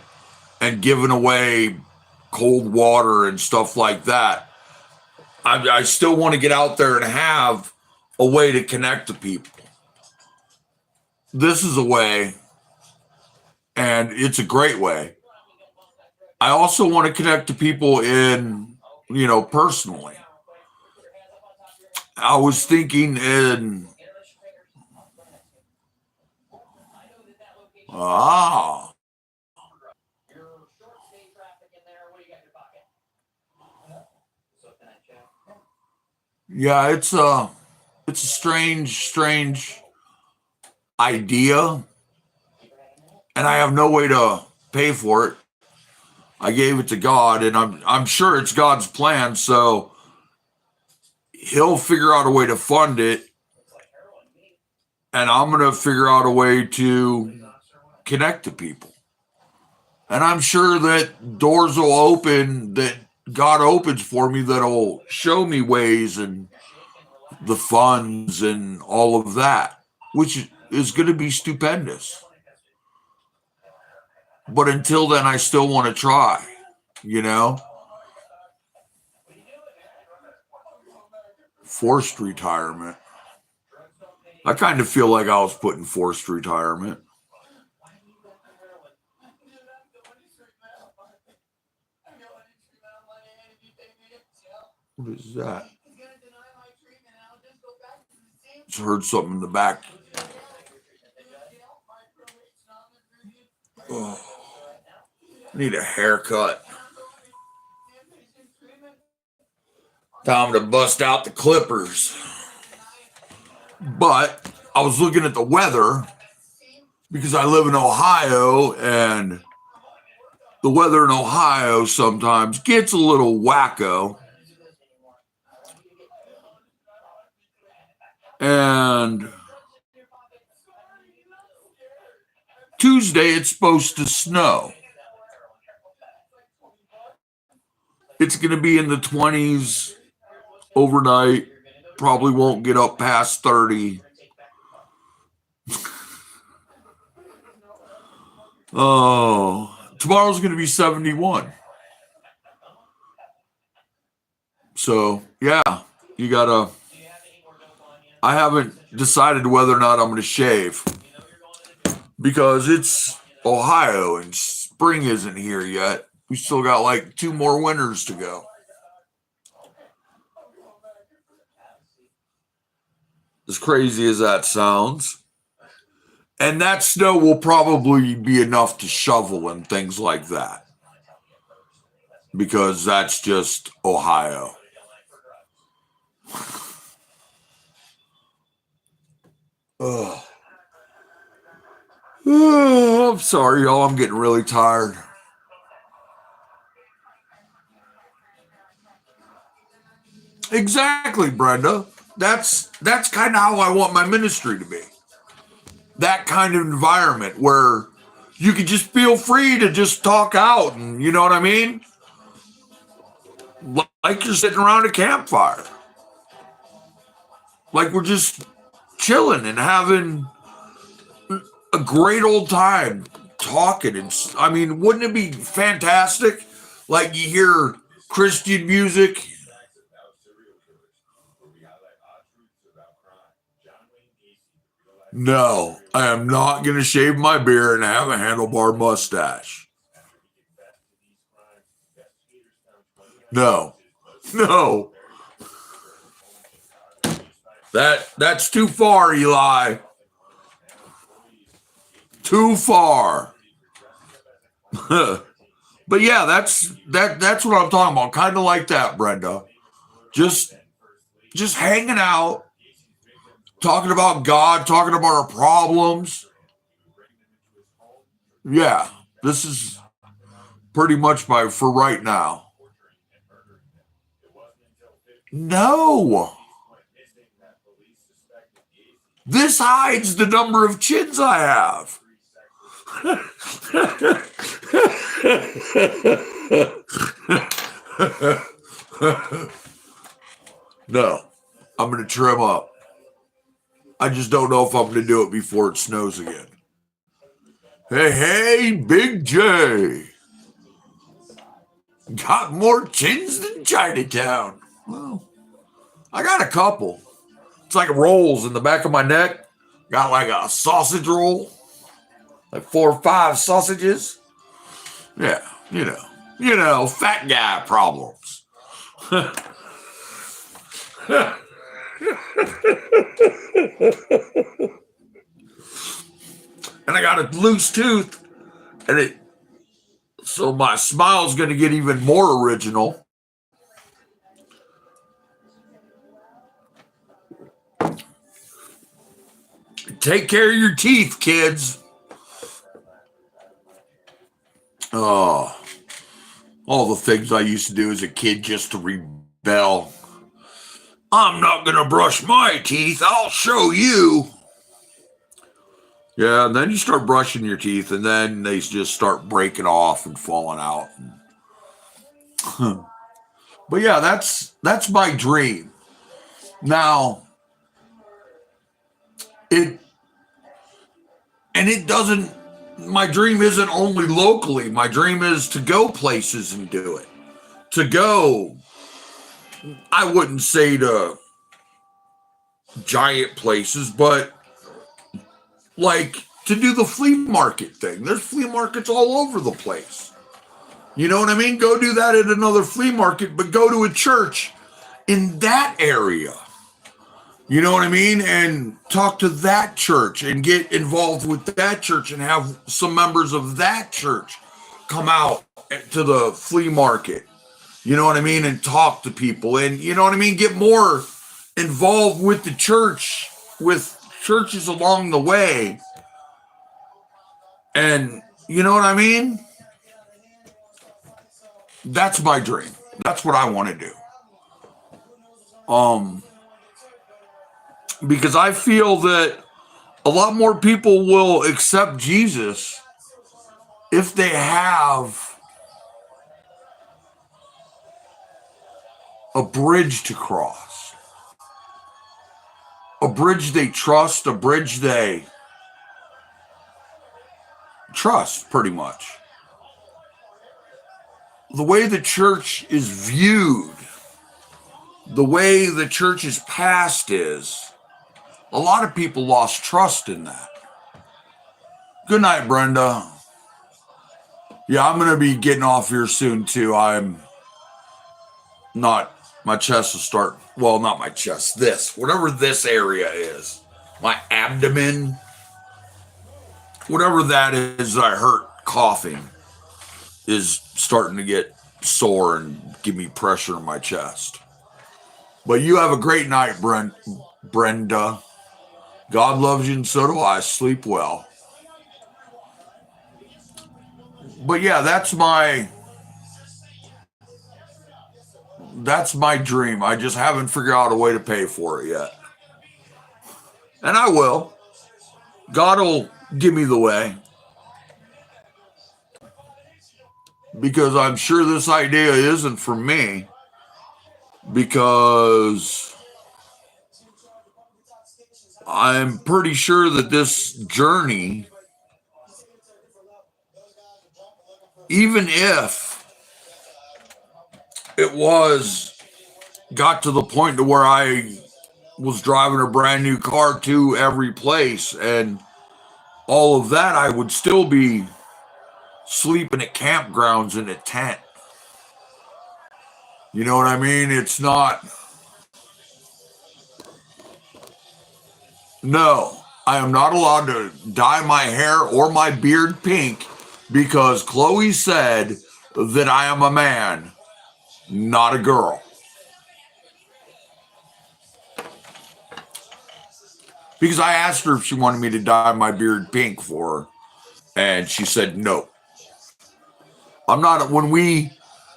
Speaker 1: and giving away cold water and stuff like that, I still want to get out there and have a way to connect to people. This is a way, and it's a great way. I also want to connect to people in, personally. I was thinking in, yeah, it's a strange idea. and I have no way to pay for it. I gave it to God, and I'm sure it's God's plan, so He'll figure out a way to fund it, and I'm gonna figure out a way to connect to people. And I'm sure that doors will open that God opens for me that'll show me ways and the funds and all of that, which is going to be stupendous. But until then, I still want to try, you know? Forced retirement. I kind of feel like I was put in forced retirement. What is that? Just heard something in the back. Oh, need a haircut. Time to bust out the clippers. But I was looking at the weather because I live in Ohio, and the weather in Ohio sometimes gets a little wacko. And Tuesday, it's supposed to snow. It's going to be in the 20s overnight. Probably won't get up past 30. Oh, tomorrow's going to be 71. So, yeah, you got to. I haven't decided whether or not I'm going to shave because it's Ohio and spring isn't here yet. We still got like 2 more winters to go. As crazy as that sounds. And that snow will probably be enough to shovel and things like that. Because that's just Ohio. Ugh. Oh, I'm sorry, y'all. I'm getting really tired. Exactly, Brenda. That's kind of how I want my ministry to be. That kind of environment where you can just feel free to just talk out, and you know what I mean? Like you're sitting around a campfire. Like we're just chilling and having a great old time talking. And I mean, wouldn't it be fantastic? Like you hear Christian music. No, I am not going to shave my beard and have a handlebar mustache. No, no. That's too far, Eli. Too far. But yeah, that's what I'm talking about. Kind of like that, Brenda. Just hanging out, talking about God, talking about our problems. Yeah, this is pretty much for right now. No. This hides the number of chins I have. No, I'm going to trim up. I just don't know if I'm going to do it before it snows again. Hey, Big J. Got more chins than Chinatown. Well, I got a couple. It's like rolls in the back of my neck. Got like a sausage roll. Like 4 or 5 sausages. Yeah, you know, fat guy problems. And I got a loose tooth, and so my smile's going to get even more original. Take care of your teeth, kids. all the things I used to do as a kid just to rebel. I'm not going to brush my teeth. I'll show you. Yeah, and then you start brushing your teeth, and then they just start breaking off and falling out. But yeah, that's my dream. Now, it and it doesn't. My dream isn't only locally. My dream is to go places and do it. To go, I wouldn't say to giant places, but like to do the flea market thing. There's flea markets all over the place. You know what I mean? Go do that at another flea market, but go to a church in that area. You know what I mean? And talk to that church and get involved with that church and have some members of that church come out to the flea market. You know what I mean? And talk to people and, you know what I mean? Get more involved with the church, with churches along the way. And you know what I mean? That's my dream. That's what I want to do. Because I feel that a lot more people will accept Jesus if they have a bridge to cross, a bridge they trust, a bridge they trust, pretty much. The way the church is viewed, the way the church's past is, a lot of people lost trust in that. Good night, Brenda. Yeah, I'm going to be getting off here soon, too. My chest will start, well, not my chest, whatever this area is, my abdomen, whatever that is, I hurt coughing, is starting to get sore and give me pressure in my chest. But you have a great night, Brenda. God loves you and so do I. Sleep well. But yeah, that's my dream. I just haven't figured out a way to pay for it yet. And I will. God will give me the way. Because I'm sure this idea isn't for me. Because I'm pretty sure that this journey, even if it got to the point to where I was driving a brand new car to every place and all of that, I would still be sleeping at campgrounds in a tent. You know what I mean? It's not. No, I am not allowed to dye my hair or my beard pink because Chloe said that I am a man, not a girl. Because I asked her if she wanted me to dye my beard pink for her, and she said no. I'm not. When me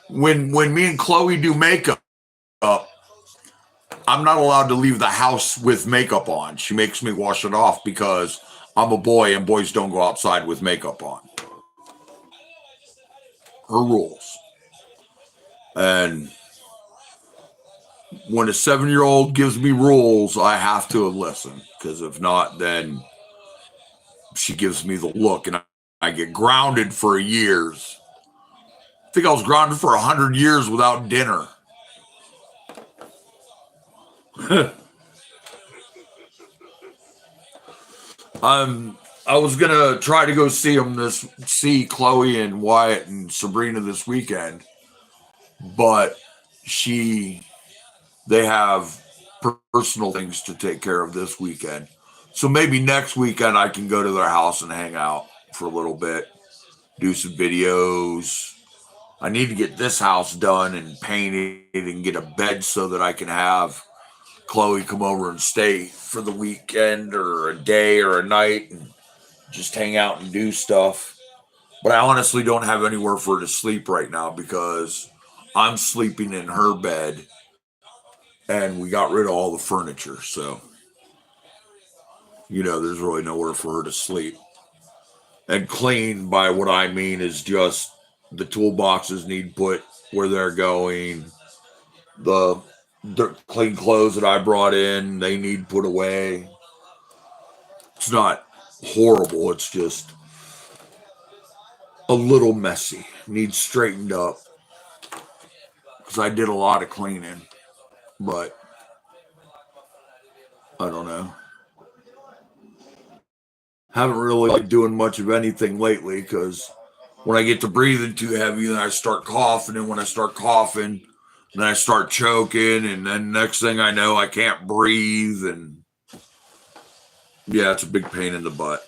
Speaker 1: and Chloe do makeup, I'm not allowed to leave the house with makeup on. She makes me wash it off because I'm a boy and boys don't go outside with makeup on. Her rules. And when a 7-year-old gives me rules, I have to listen. Because if not, then she gives me the look and I get grounded for years. I think I was grounded for 100 years without dinner. I was gonna try to go see Chloe and Wyatt and Sabrina this weekend, but they have personal things to take care of this weekend. So maybe next weekend I can go to their house and hang out for a little bit, do some videos. I need to get this house done and painted and get a bed so that I can have Chloe come over and stay for the weekend or a day or a night and just hang out and do stuff. But I honestly don't have anywhere for her to sleep right now because I'm sleeping in her bed and we got rid of all the furniture. So, there's really nowhere for her to sleep. And clean, by what I mean, is just the toolboxes need put where they're going. The clean clothes that I brought in, they need put away. It's not horrible. It's just a little messy. Needs straightened up because I did a lot of cleaning, but I don't know. Haven't really liked doing much of anything lately because when I get to breathing too heavy, then I start coughing, and when I start coughing, then I start choking, and then next thing I know, I can't breathe, and yeah, it's a big pain in the butt.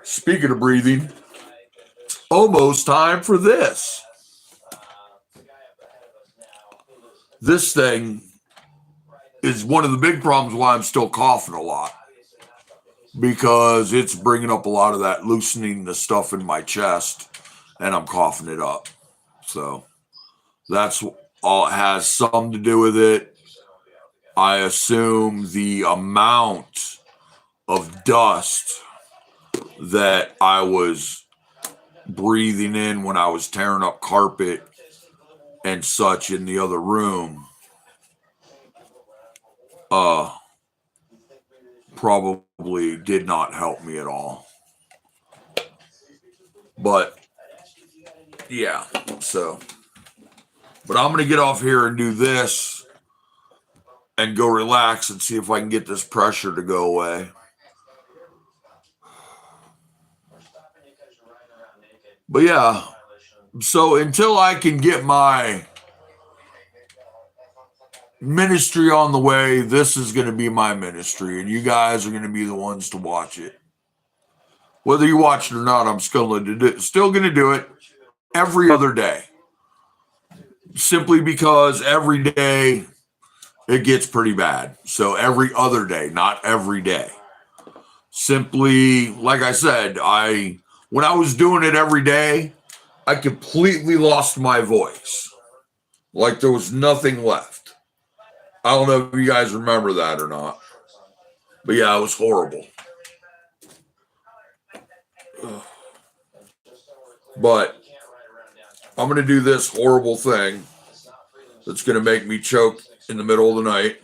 Speaker 1: Speaking of breathing, it's almost time for this. This thing is one of the big problems why I'm still coughing a lot, because it's bringing up a lot of that, loosening the stuff in my chest, and I'm coughing it up. So that's all. It has something to do with it. I assume the amount of dust that I was breathing in when I was tearing up carpet and such in the other room probably did not help me at all. But yeah, but I'm gonna get off here and do this and go relax and see if I can get this pressure to go away. But yeah, so until I can get my ministry on the way, this is going to be my ministry, and you guys are going to be the ones to watch it. Whether you watch it or not, I'm still going to do it every other day. Simply because every day it gets pretty bad. So every other day, not every day. Simply, like I said, when I was doing it every day, I completely lost my voice. Like there was nothing left. I don't know if you guys remember that or not. But yeah, it was horrible. But I'm going to do this horrible thing that's going to make me choke in the middle of the night.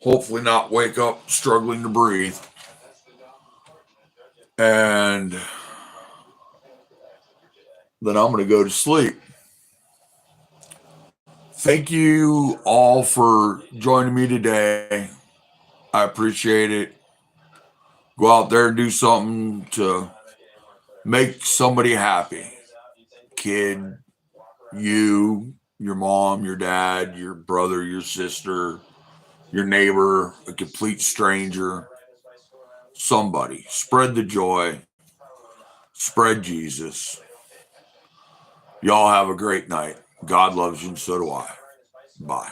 Speaker 1: Hopefully not wake up struggling to breathe. And then I'm going to go to sleep. Thank you all for joining me today. I appreciate it. Go out there and do something to make somebody happy. Kid, you, your mom, your dad, your brother, your sister, your neighbor, a complete stranger, somebody. Spread the joy. Spread Jesus. Y'all have a great night. God loves you, and so do I. Bye.